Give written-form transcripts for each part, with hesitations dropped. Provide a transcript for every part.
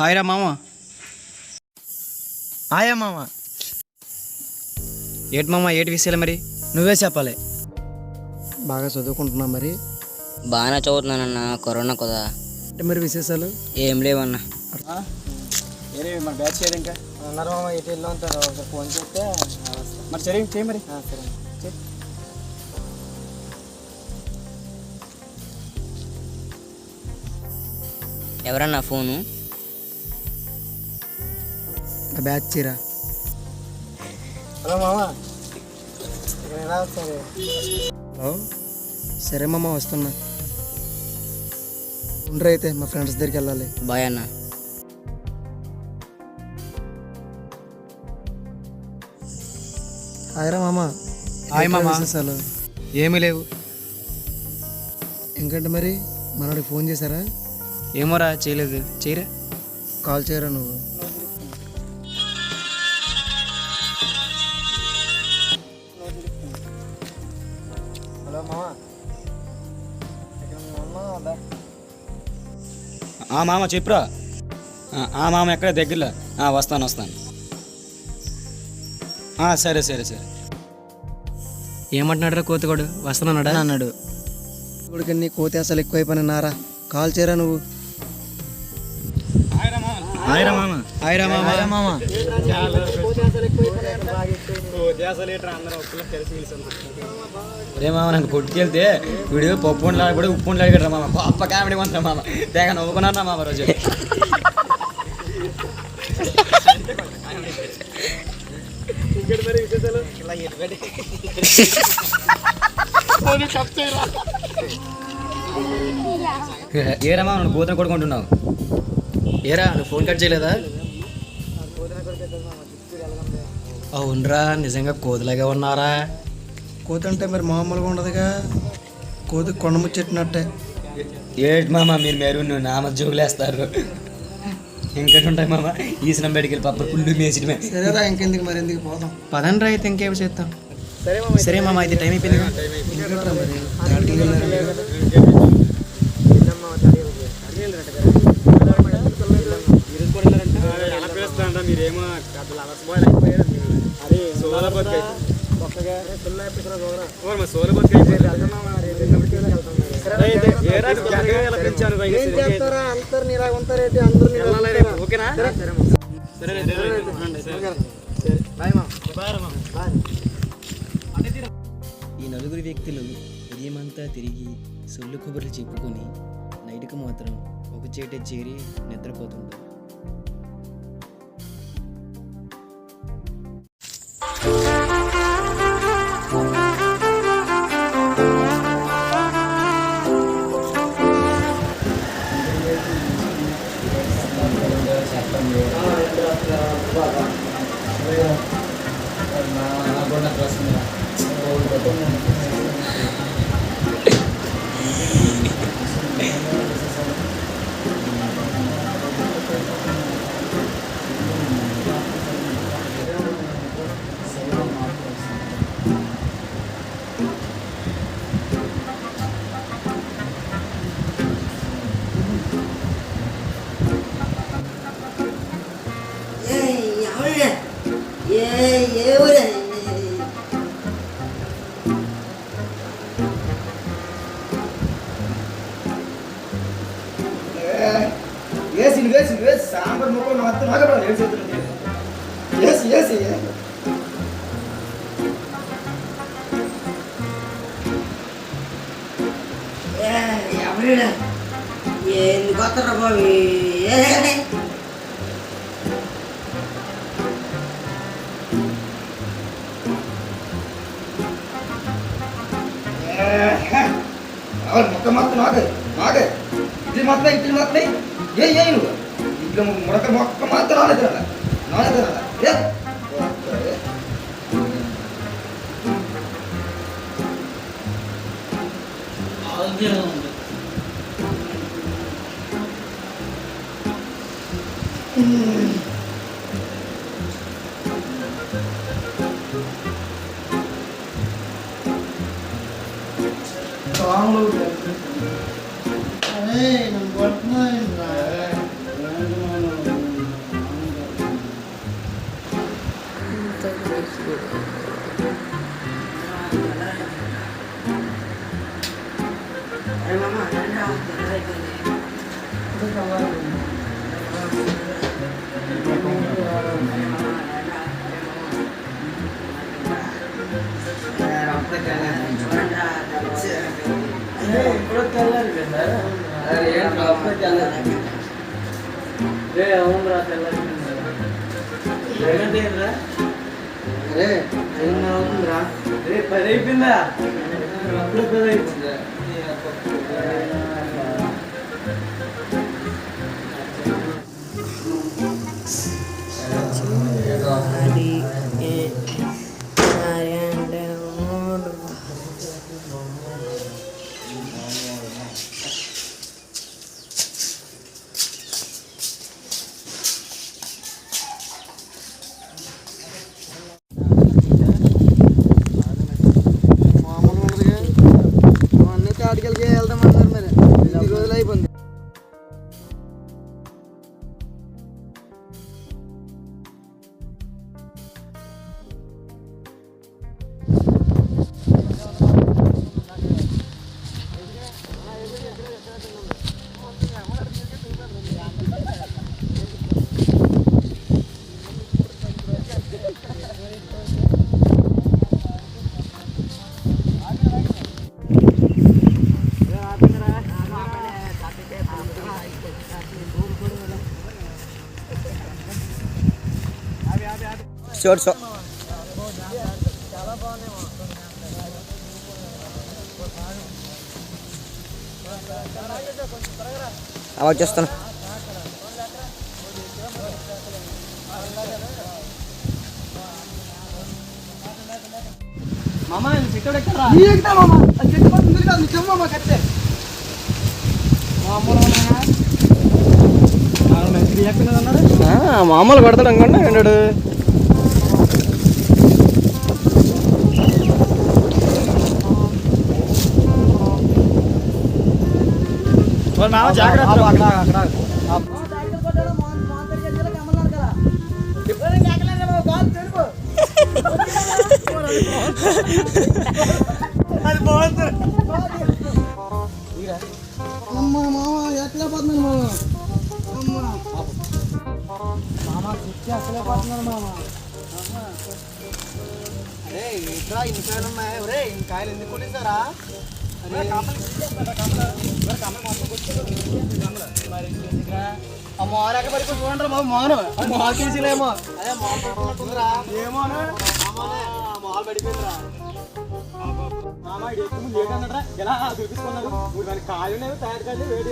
Hi రా మామ. ఆయా మామ. ఏటి మామ, ఏటి విషయాలు మరి? నువ్వే చెప్పాలి. బాగా చదువుకుంటున్నా మరి? బాగానే చదువుతున్నానన్న, కరోనా కదా. అంటే మరి విశేషాలు ఏం లేవన్నా. మన బ్యాచ్ చేయదు ఇంకా అన్నారు మామ. ఎటు వెళ్ళి ఉంటారు, ఒకసారి ఫోన్ చేస్తే మరి సరే చేయి మరి. సరే. ఎవరన్నా ఫోను? బ్యాచ్ చీరా. హలో మామ, ఇక్కడ ఎలా వచ్చారు? హలో, సరే మామ వస్తున్నా. ఉండరు అయితే మా ఫ్రెండ్స్ దగ్గరికి వెళ్ళాలి. బాయ్ అన్న. హాయ్రా మామ. హాయ్ మామ. విశేషాలు ఏమీ లేవు. ఇంకంటే మరి మనోడికి ఫోన్ చేశారా? ఏమోరా, చేయలేదు. చేయరా. కాల్ చేయరా నువ్వు? హలో మామ. మామ చెప్పురా. మామ ఎక్కడ దగ్గరలో? వస్తాను. సరే. ఏమంటున్నాడు రా కోతిగాడు? వస్తానన్నాడా? అన్నాడు. ఇప్పుడు నీ కోతి అసలు ఎక్కువైపోయినారా. కాల్ చేయరా నువ్వు? హాయ్ రా మామ. రే మామ, నన్ను కొట్టుకెళ్తే వీడు పప్పు ఉండలాడు, ఉప్పు ఉండలాడు మామ. గొప్ప కామెడీ ఉంటా మామ. తెగ నవ్వుకున్నా మామ రోజు. ఏరా మామ, నువ్వు కూతురు కొడుకుంటున్నావు? ఏరా, నువ్వు ఫోన్ కట్ చేయలేదా? అవునరా, నిజంగా కోతులాగే ఉన్నారా? కోతి అంటే మరి మామూలుగా ఉండదుగా. కోతి కొండ ముచ్చెట్టినట్టే. ఏటి మామ, మీరు నా మధ్య జోగులేస్తారు. ఇంకటి ఉంటాయి మామ, ఈసిన బయటికి వెళ్ళి పప్ప పుల్లు మేసిడమే. సరేరా, ఇంకెందుకు మరి, ఎందుకు పోదాం. పదండ్రా అయితే, ఇంకేమి చేద్దాం. సరే మామ, అయితే టైం అయిపోయింది. ఇంకట్రా మరి గాడికి వెళ్ళారు. ఈ నలుగురు వ్యక్తులు ఉదయమంతా తిరిగి సొల్లు కొబ్బరి చెప్పుకొని నైట్కి మాత్రం ఒక చేట చేరి నిద్రపోతుంటారు. సాంబార్ ముక్కలు మొత్తం ఎందుకు వస్తారా బాబు? మొక్క మొత్తం ఇది మొత్తం ఏ నువ్వు ఇట్లా ముడక మొక్క మాత్రం నానే అరే మామ రండి రా, తెల్లరైపోయింది. మామూలు ఉండదుగా అన్నీ తాటికెళ్ళి వెళ్దామన్నారు మరి ఎన్ని రోజులు అయిపోయింది. షూర్ షో వచ్చేస్తాను. మామూలు కొడతాడు అనుకోండి రెండాడు. అమ్మా మామ ఎట్లా పోతున్నాను మామ. మామ చిట్టి అసలే పోతున్నాను మామ. అరే ఇట్లా ఇన్ని కాయలు ఉన్నాయి. ఒరే ఇన్ని కాయలు ఎందుకు కొట్టేశారా? ఆ మోనక పడిపోయి చూడండి బాబు. మోను మాల్ తీసిలేమో. అదే మాల్ పడుతున్నట్టుందిరా. ఏమోను మాల్ పడిపోయిందిరా. మామ ఇది ముందు ఏంటన్నట్రా ఎలా చూపిస్తున్నారు? మూడు దానికి కాయలు తయారు కాదు వేడి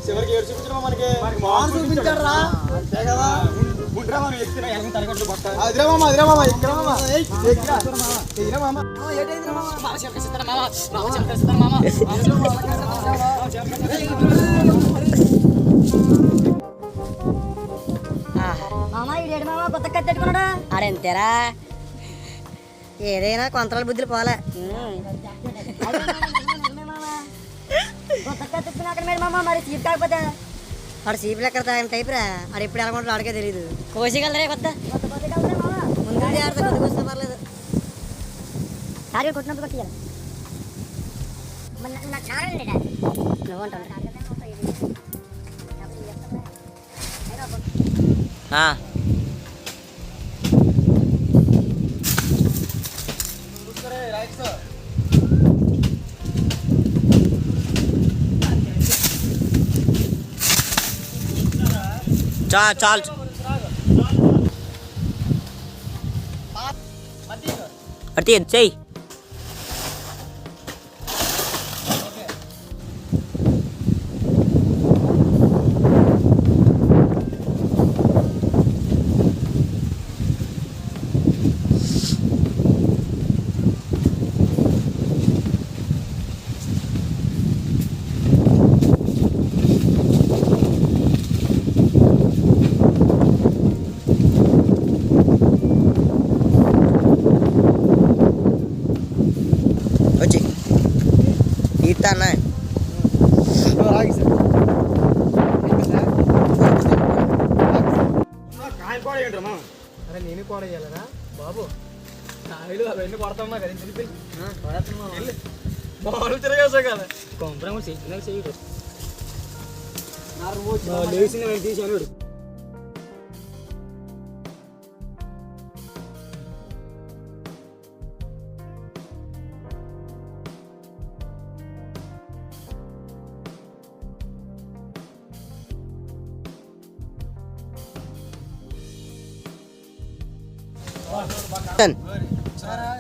చివరికి ఏడు చూపించడం మనకి మాల్ చూపించాడు రా. అంతే కదా గుండ్రా మనం ఎక్కిన ఎనగ తరగట్లు పక్క అదిరా మామ అదిరా మామ ఎక్కడ మామ ఎక్కిరా మామ ఏటైందిరా మామ బాగా చెప్పేస్తారా మామ బాగా చెప్పేస్తారా మామ మామ ఈడేడు మామ కొత్త కత్తి పెట్టుకున్నాడా? ఆడెంతేరా ఏదైనా కొంతల బుద్ధులు పోలే. కొత్త కత్తి పెట్టుకుని అక్కడ మీద మామ మరి సీప్ కాకపోతే ఆడు సీపులు ఎక్కడ తాగిన టైప్ రా. ఆడు ఎప్పుడు ఎలా ఉంటాడు ఆడికే తెలియదు. కోసిగలరే కొత్త ముందు ఆడితే కొద్ది కోస్తే పర్లేదు. సారీ కొట్టినప్పుడు కొట్టియాలి నువ్వు అంటావు. చాలు అట్టి చెయ్యి. వచ్చి ఇస్తానా అరే నేను కూడా వేయాలరా బాబు. ఆయిలు అవన్నీ కొడతాం కదా తెలిపి మామూలు తిరగేసా కదా కాంప్రమైజ్ చేయడు లేచిన తీసాను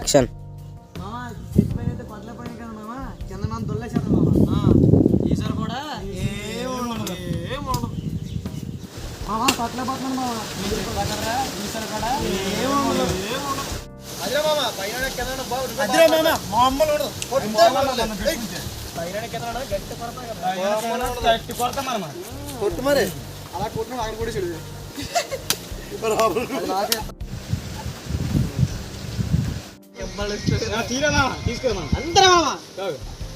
యాక్షన్ చెప్పైతే పట్లపోయింది కదా మామ కింద మనం దొల్లేసారు మామ ఈసారి కూడా మామ పట్ల పట్లను మామ ఈసారి కూడా అదే మామ పైన కింద అదే మామ మామూలు పైన కింద గట్టి కొడతా గట్టి కొడతా మన కొట్టు మరి అలా కొట్టిన ఆయన కూడా చెడు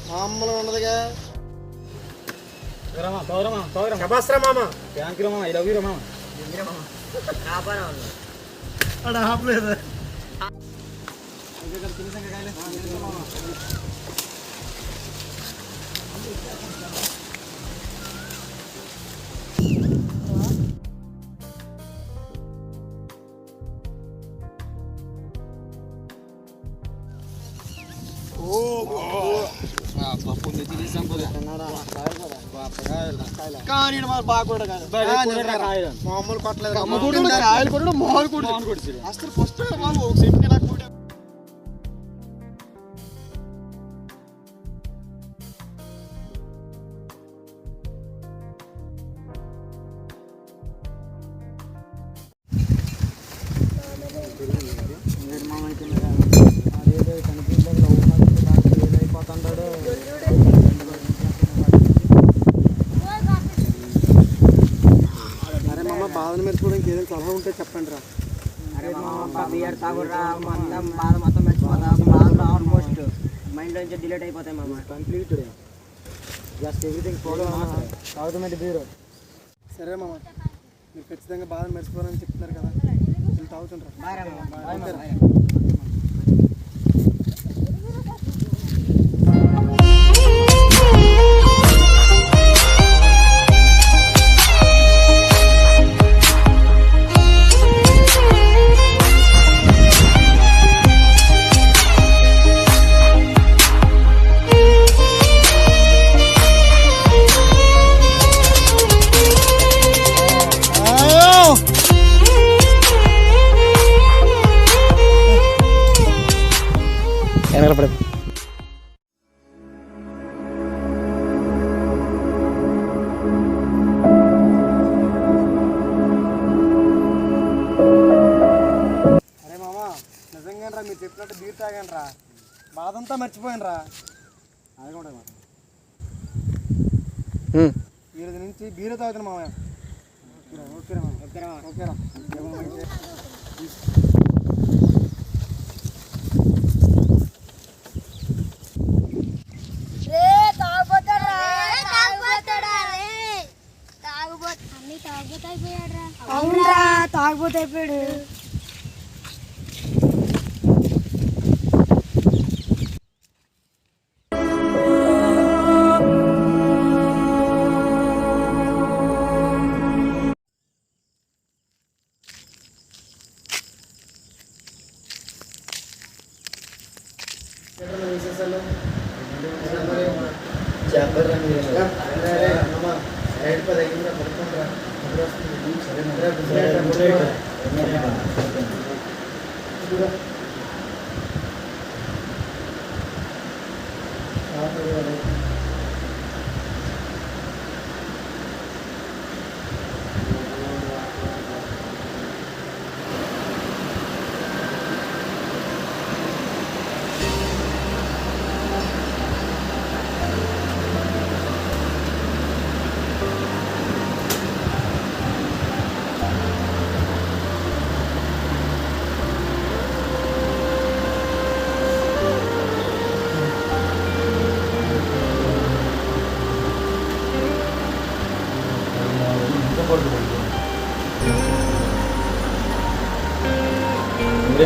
మామూలు ఉండదుగా ఆపలేదు కానీ మామూలు కొట్టలేదు ఆయిల్ కొట్టడం మామూలు కొట్టు అసలు ఫస్ట్ ఒక సేఫ్టీ నాకు బాధను మెచ్చుకోవడానికి ఏదైనా సలహా ఉంటే చెప్పండి రా బియర్ తాగురా మొత్తం బాధ మొత్తం మర్చిపోతా బాధలు ఆల్మోస్ట్ మైండ్ నుంచి డిలీట్ అయిపోతాయి మామ కంప్లీట్ జస్ట్ ఎవ్రీథింగ్ ఫాలో తాగుతామంటే బీరు సరే మామ మీరు ఖచ్చితంగా బాధను మర్చిపోవాలని చెప్తున్నారు కదా వీళ్ళు తాగుతుంటారు అరే మామ నిజంగా రా మీరు చెప్పినట్టు బీర్ తాగాను రా బాధంతా మర్చిపోయాను రా అది కూడా ఈ రోజు నుంచి బీర్ తాగుతాను మామయ్య ఓకేరా ఓకేరా ఓకేరా తాగుబోతైపోయాడు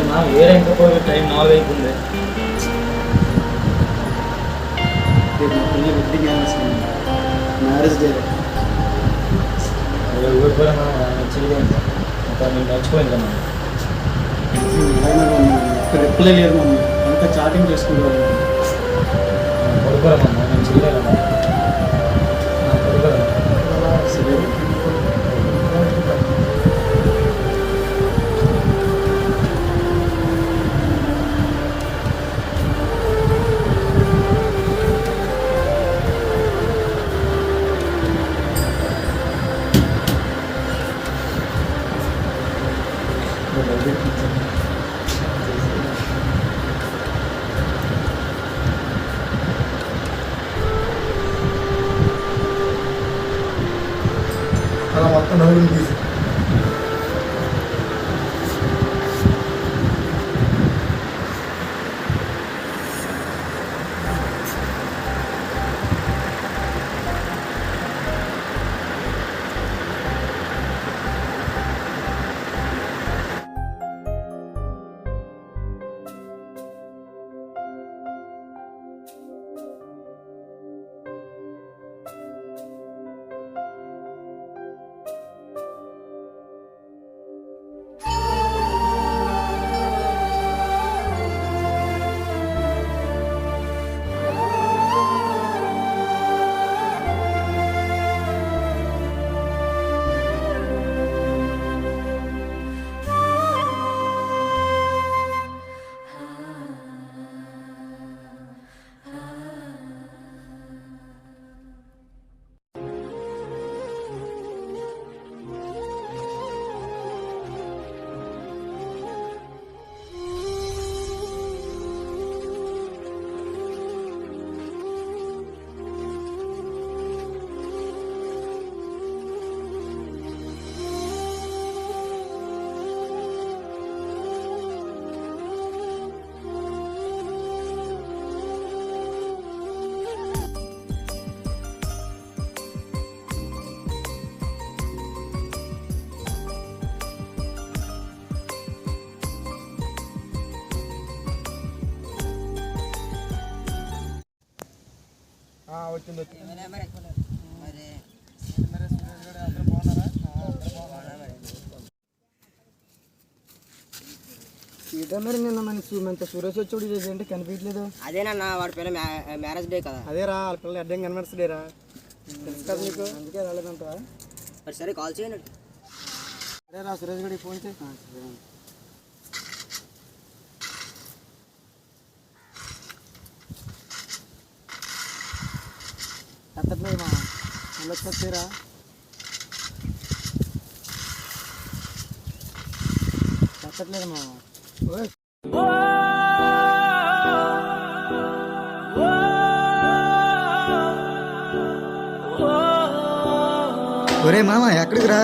మా వేరే ఇంకా పోయి టైం 4 అయిపోయింది. మ్యారేజ్ డే ఊరిపోయినా చేయలేదు ఇంకా నేను మర్చిపోయింది కదా రిప్లై లేదు మమ్మీ, అంతా చాటింగ్ చేసుకుంటాను. పడుకోరమ్మా నేను చేయలేదమ్మా పడుకోరమ్మా. సరే అలా మొత్తం నవ్వులు తీసి వచ్చింది ఇదే మరి నిన్న మన సురేష్ వచ్చాడు, ఇది ఏంటి కనిపించలేదు? అదేనన్నా వాడి పిల్ల మ్యారేజ్ డే కదా. అదేరా వాళ్ళ పిల్లలు అడ్డం కనిపిస్తుందేరా, తెలుసు కదా నీకు, అందుకే రాలేదంట. మరి సరే కాల్ చేయండి. అదే రా సురేష్ గడికి ఫోన్ చేయి. ఎత్తట్లేదు మా మళ్ళీ వచ్చేరా. ఎత్తట్లేదు మా ఒరే మామ ఎక్కడికి రా?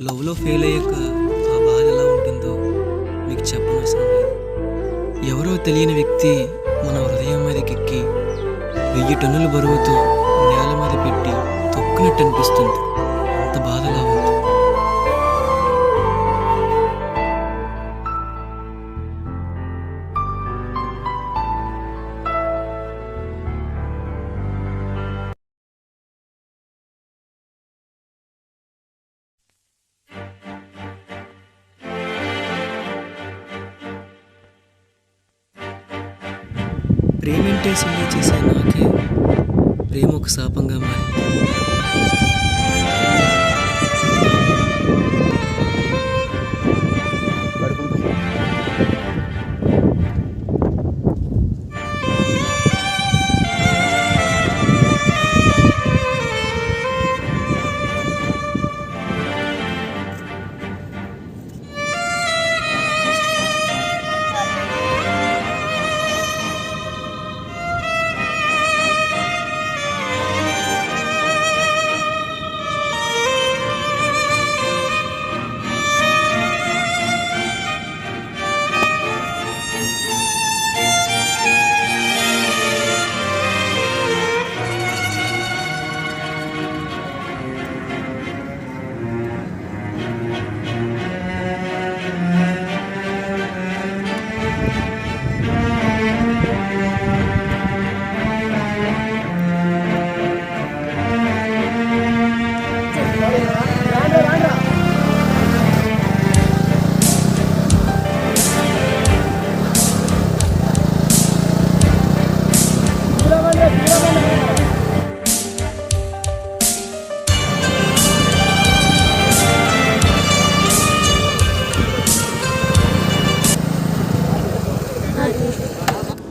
లవ్లో ఫెయిల్ అయ్యాక ఆ బాధ ఎలా ఉంటుందో మీకు చెప్పనవసరం లేదు. ఎవరో తెలియని వ్యక్తి మన హృదయం మీదకెక్కి 1000 టన్నుల బరువుతో నేల మీద పెట్టి తొక్కినట్టు అనిపిస్తుంది. అంత బాధలా ఉంది. ప్రేమింటే సిల్లి చేసే నాకే ప్రేమ ఒక శాపంగా మారింది.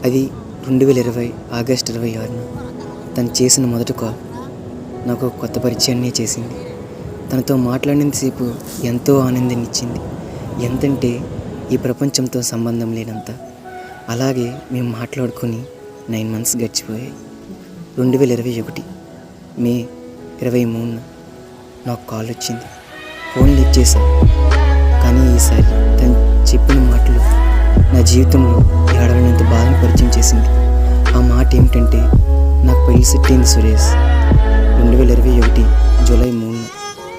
అది 2020 ఆగస్టు 26న తను చేసిన మొదటి కాల్ నాకు కొత్త పరిచయాన్ని చేసింది. తనతో మాట్లాడినంతసేపు ఎంతో ఆనందాన్ని ఇచ్చింది. ఎంతంటే ఈ ప్రపంచంతో సంబంధం లేనంత. అలాగే మేము మాట్లాడుకొని 9 months గడిచిపోయాయి. 2021 మే 23న నాకు కాల్ వచ్చింది. ఫోన్ లిఫ్ట్ చేశాను. కానీ ఈసారి తను చెప్పిన మాటలు నా జీవితంలో ఏడవనంత బాధను పరిచయం చేసింది. ఆ మాట ఏమిటంటే, నాకు పెళ్లి సెట్ అయింది సురేష్. 2021 జూలై 3న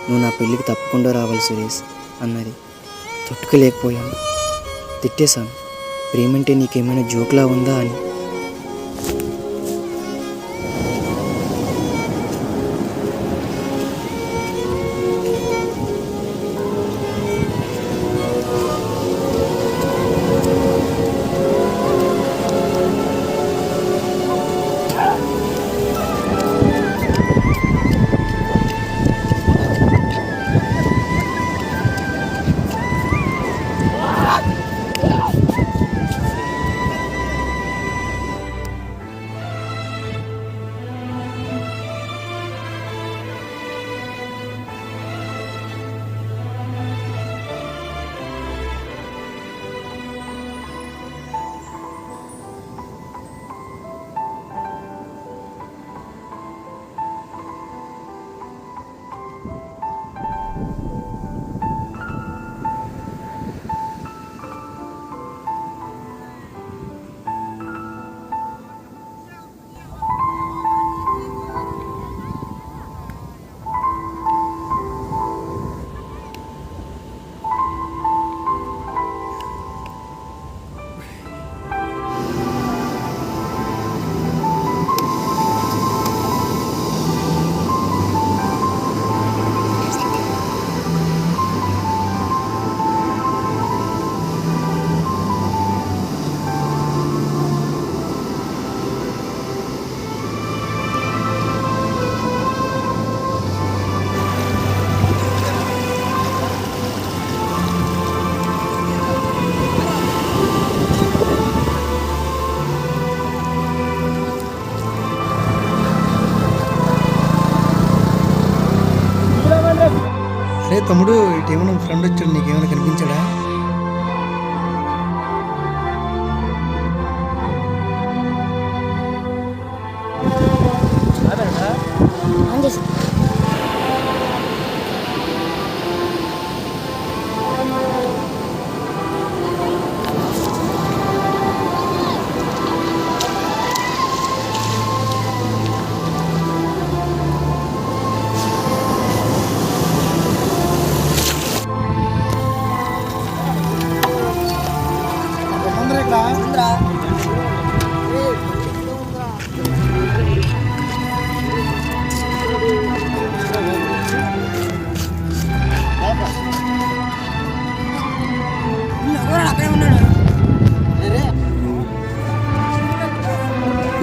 నువ్వు నా పెళ్ళికి తప్పకుండా రావాలి సురేష్ అన్నది. తట్టుకోలేకపోయాను. తిట్టేశాను. ప్రేమంటే నీకేమైనా జోక్లా ఉందా అని. అరే తమ్ముడు, ఇటేమన్నా ఫ్రెండ్ వచ్చాడు, నీకేమైనా కనిపించాడా?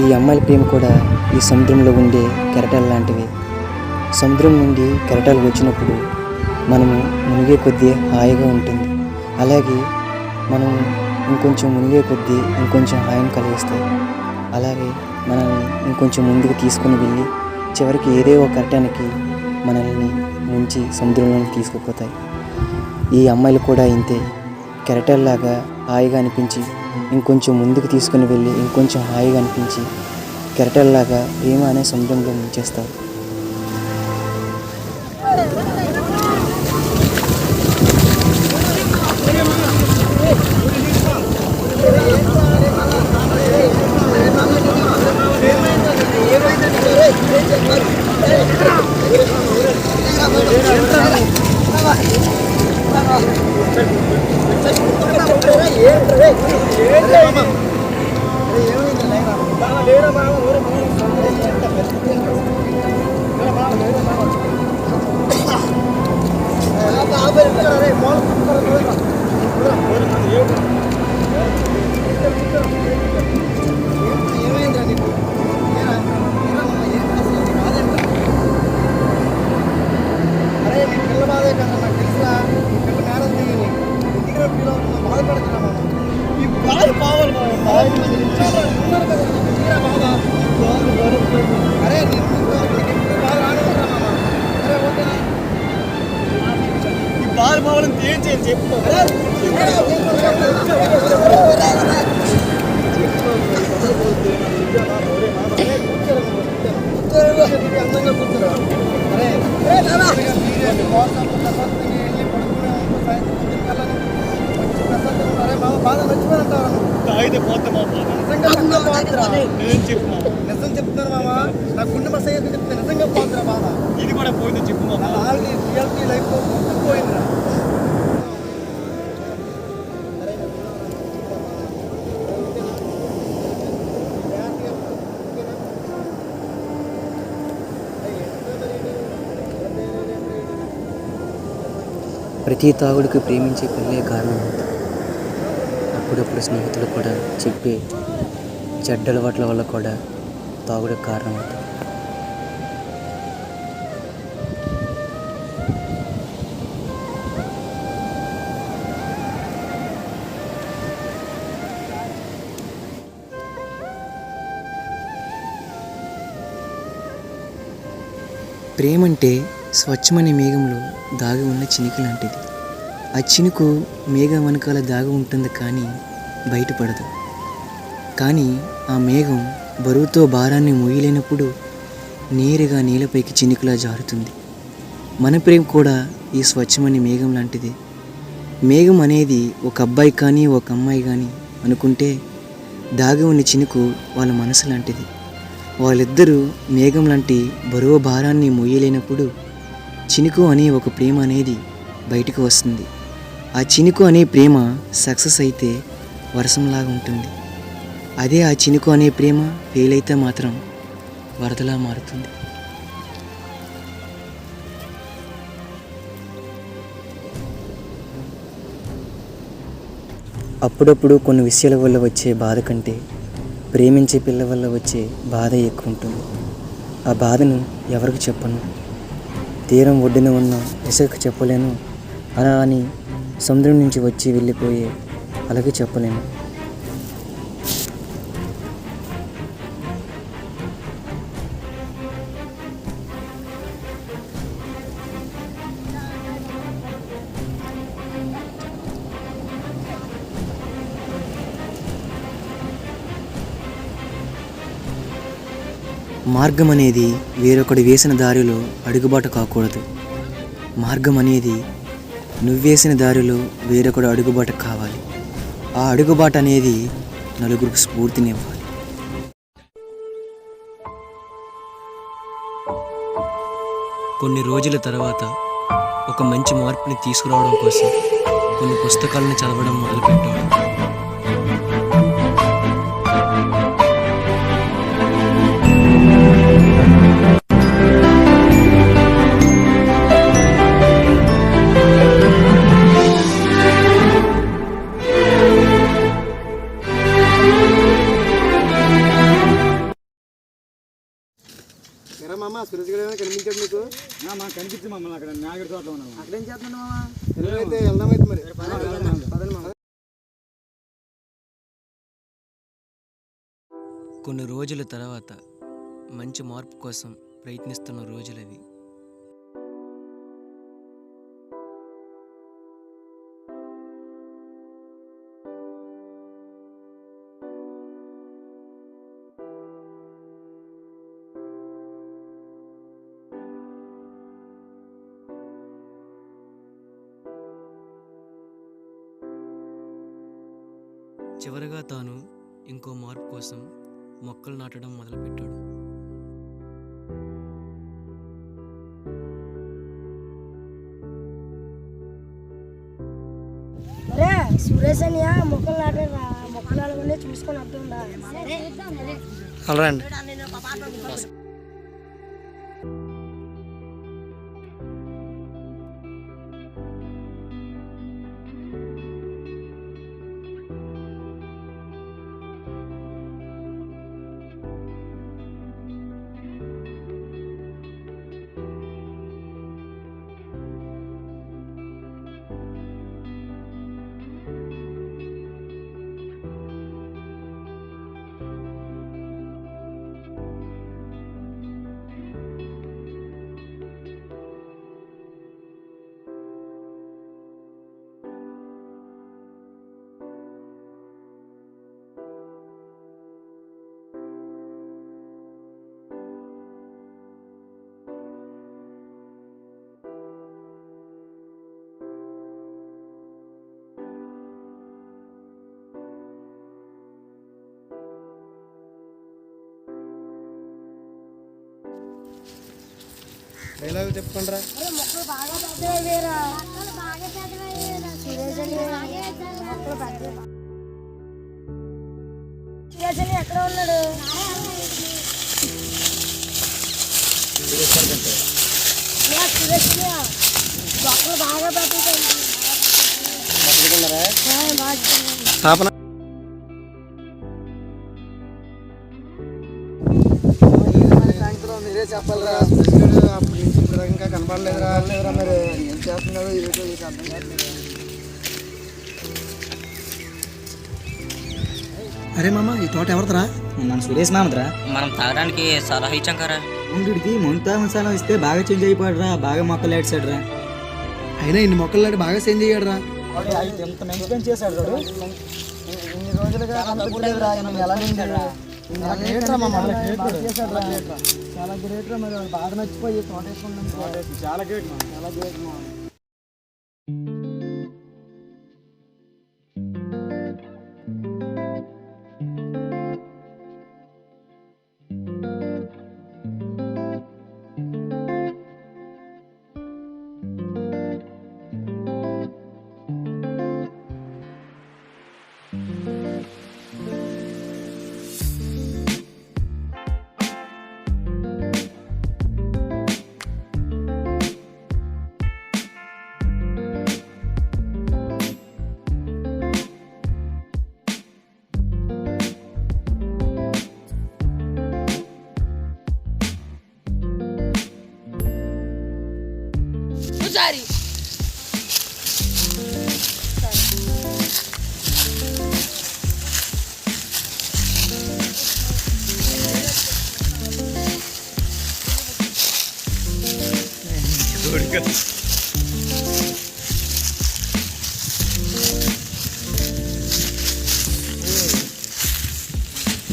ఈ అమ్మాయిల ప్రేమ కూడా ఈ సముద్రంలో ఉండే కెరటాలు లాంటివి. సముద్రం నుండి కెరటాలు వచ్చినప్పుడు మనము మునిగే కొద్దీ హాయిగా ఉంటుంది. అలాగే మనం ఇంకొంచెం మునిగే కొద్దీ ఇంకొంచెం హాయిని కలిగిస్తాయి. అలాగే మనల్ని ఇంకొంచెం ముందుకు తీసుకొని వెళ్ళి చివరికి ఏదో ఒక కెరటానికి మనల్ని ముంచి సముద్రంలోకి తీసుకుపోతాయి. ఈ అమ్మాయిలు కూడా ఇంతే. కెరటాల్లాగా హాయిగా అనిపించి ఇంకొంచెం ముందుకు తీసుకుని వెళ్ళి ఇంకొంచెం హాయిగా అనిపించి కెరటాల్లాగా ప్రేమ అనే సముద్రంలో ముంచేస్తారు. బాధపడుతున్నాను. ఈ బాధ పోవాలి. చాలు మామూలు ఏం చేయాలి చెప్పు. అందంగా కూర్చోరా. తాగితే పోతే నేను చెప్పు నిజం చెప్తున్నాను మామ. నా గుండె మసయ్య చెప్తే నిజంగా పోతురా బాధ. ఇది కూడా పోయింది చెప్పు మామ. ఆల్రెడీ రియల్టీ లైఫ్ మొత్తం పోయిందిరా. ప్రతి తాగుడికి ప్రేమించే పిల్లే కారణం అవుతుంది. అప్పుడప్పుడు స్నేహితులు కూడా చెప్పే చెడ్డ అలవాట్ల వల్ల కూడా తాగుడికి కారణం అవుతుంది. ప్రేమంటే స్వచ్ఛమనే మేఘంలో దాగి ఉన్న చినుకు లాంటిది. ఆ చినుకు మేఘం వెనకాల దాగి ఉంటుంది కానీ బయటపడదు. కానీ ఆ మేఘం బరువుతో భారాన్ని మోయలేనప్పుడు నేరుగా నేలపైకి చినుకులా జారుతుంది. మన ప్రేమ కూడా ఈ స్వచ్ఛమనే మేఘం లాంటిది. మేఘం అనేది ఒక అబ్బాయి కానీ ఒక అమ్మాయి కానీ అనుకుంటే దాగి ఉన్న చినుకు వాళ్ళ మనసు లాంటిది. వాళ్ళిద్దరూ మేఘం లాంటి బరువు భారాన్ని మోయలేనప్పుడు చినుకు అనే ఒక ప్రేమ అనేది బయటకు వస్తుంది. ఆ చినుకు అనే ప్రేమ సక్సెస్ అయితే వర్షంలాగా ఉంటుంది. అదే ఆ చినుకు అనే ప్రేమ ఫెయిల్ అయితే మాత్రం వరదలా మారుతుంది. అప్పుడప్పుడు కొన్ని విషయాల వల్ల వచ్చే బాధ కంటే ప్రేమించే పిల్ల వల్ల వచ్చే బాధ ఎక్కువ ఉంటుంది. ఆ బాధను ఎవరికి చెప్పను. తీరం ఒడ్డున ఉన్న ఇసుక చెప్పలేను, అలా అని సముద్రం నుంచి వచ్చి వెళ్ళిపోయే అలాగే చెప్పలేను. మార్గం అనేది వేరొకడు వేసిన దారిలో అడుగుబాటు కాకూడదు. మార్గం అనేది నువ్వేసిన దారిలో వేరొకడు అడుగుబాటు కావాలి. ఆ అడుగుబాటు అనేది నలుగురికి స్ఫూర్తినివ్వాలి. కొన్ని రోజుల తర్వాత ఒక మంచి మార్పుని తీసుకురావడం కోసం కొన్ని పుస్తకాలను చదవడం మొదలుపెట్టాడు. మామ సురేష్ గారు కనిపించాడు నీకు? కనిపించి మమ్మల్ని అక్కడ నాగరి తోట ఉన్నాము. అక్కడేం చేస్తున్నాడు మామ? అయితే వెళ్దామైతే మరి పదండి మామ. కొన్ని రోజుల తర్వాత మంచి మార్పు కోసం ప్రయత్నిస్తున్న రోజులవి. చివరగా తాను ఇంకో మార్పు కోసం మొక్కలు నాటడం మొదలుపెట్టాడు. అరే సురేష్ అన్నయ్య మొక్కలు నాటారా, మొక్కలు నాటకుండా చూసుకొని అర్థం అలాండి. డైలాగ్ చెప్పండి రా. మొక్కలు బాగా పెద్దవేరా సురేష్ ఎక్కడ ఉన్నాడు? మొక్కలు బాగా పెద్దవి పాపన మీరే చెప్పాలరా. అప్పుడు ఇంకా కనపడలేదురా. మరి ఏం చేస్తున్నారో ఏటో అర్థం కావట్లేదు. అరే మామ ఈ తోట ఎవరిదిరా? మన సురేష్ మామద్రా. మనం తాగడానికి సలహా ఇచ్చాం కదా. ముందుడికి ముంతా మసాలా ఇస్తే బాగా చేంజ్ అయిపోయాడురా, బాగా మొక్కలు ఏడ్చాడురా. అయినా ఇన్ని మొక్కలు నాటి బాగా సేంజ్ అయ్యాడు రా. ఎంత మంచి పని చేశాడు చూడు. ఇన్ని రోజులుగా కనపడలేదురా. ఎలా నిండారా? చాలా గ్రేట్ రా. మరి బాగా నచ్చిపోయి తోట వేసుకున్నాం. చాలా గ్రేట్ చాలా గ్రేట్.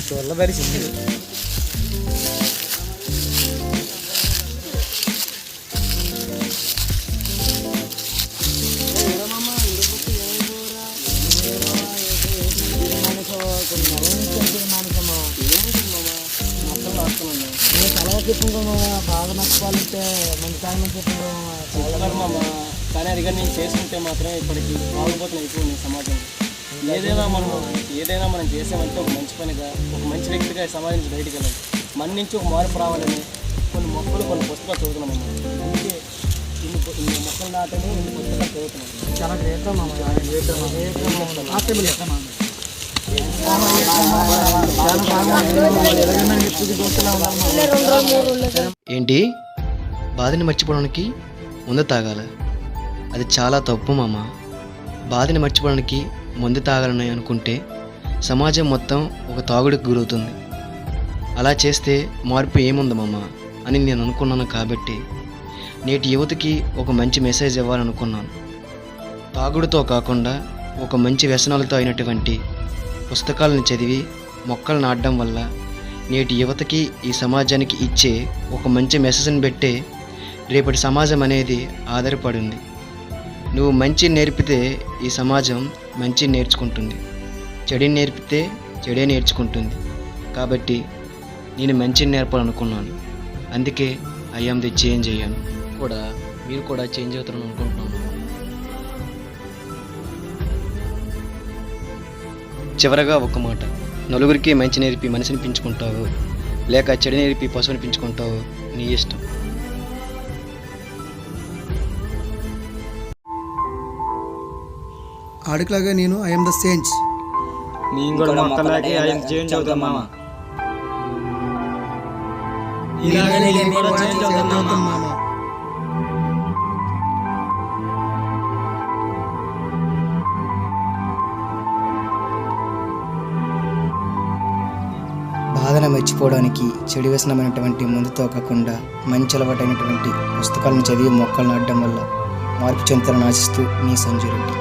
చూడలే పరిచింది. సలహా చెప్పుకోమా. బాగా నచ్చుకోవాలంటే మంచి టైం అని చెప్పుకోమా. కానీ అది కానీ నేను చేసుకుంటే మాత్రం ఇప్పటికి బాగుపోతున్నాయి ఎక్కువ ఉన్నాయి సమాజంలో. ఏదైనా మనం చేసామంటే ఒక మంచి పనిగా, ఒక మంచి వ్యక్తిగా సమాజం నుంచి బయటికి వెళ్ళాలి. మన నుంచి ఒక మార్పు రావాలని కొన్ని మొక్కలు, కొన్ని పుస్తకాలు చదువుతున్నాం. అందుకే ఇన్ని మొక్కలు నాటని ఇన్ని పుస్తకాలు చదువుతున్నాం. చాలా గ్రేట్ మామ. ఏంటి బాధని మర్చిపోవడానికి ముందు తాగాల? అది చాలా తప్పు మామ. బాధని మర్చిపోవడానికి ముందు తాగాలని అనుకుంటే సమాజం మొత్తం ఒక తాగుడికి గురవుతుంది. అలా చేస్తే మార్పు ఏముంది మామ అని నేను అనుకున్నాను. కాబట్టి నేటి యువతకి ఒక మంచి మెసేజ్ ఇవ్వాలనుకున్నాను. తాగుడుతో కాకుండా ఒక మంచి వ్యసనాలతో అయినటువంటి పుస్తకాలను చదివి మొక్కలు నాటడం వల్ల నేటి యువతకి ఈ సమాజానికి ఇచ్చే ఒక మంచి మెసేజ్ని పెట్టే రేపటి సమాజం అనేది ఆధారపడింది. నువ్వు మంచి నేర్పితే ఈ సమాజం మంచి నేర్చుకుంటుంది, చెడుని నేర్పితే చెడే నేర్చుకుంటుంది. కాబట్టి నేను మంచిని నేర్పాలనుకున్నాను. అందుకే ఐ యామ్ ది చేంజ్ అయ్యాను. మీరు కూడా చేంజ్ అవుతారని అనుకుంటున్నాను. చివరగా ఒక మాట, నలుగురికి మంచి నేర్పి మనిషిని పెంచుకుంటావు, లేక చెడు నేర్పి పశువుని పెంచుకుంటావు, నీ ఇష్టం. ఆడికిలాగా నేను ఐఎమ్ ద సేంజ్. నేను కూడా మొక్కలాగే ఆయన చేంజ్ అవుతాం మామ. ఇలాగే నేను కూడా చేంజ్ అవుతాను మామ. బాధను మర్చిపోవడానికి చెడు వ్యసనమైనటువంటి మందుతో కాకుండా మంచి అలవాటైనటువంటి పుస్తకాలను చదివి మొక్కలు నాటడం వల్ల మార్పు చెందుతారని ఆశిస్తూ మీ సంజయ్ రెడ్డి.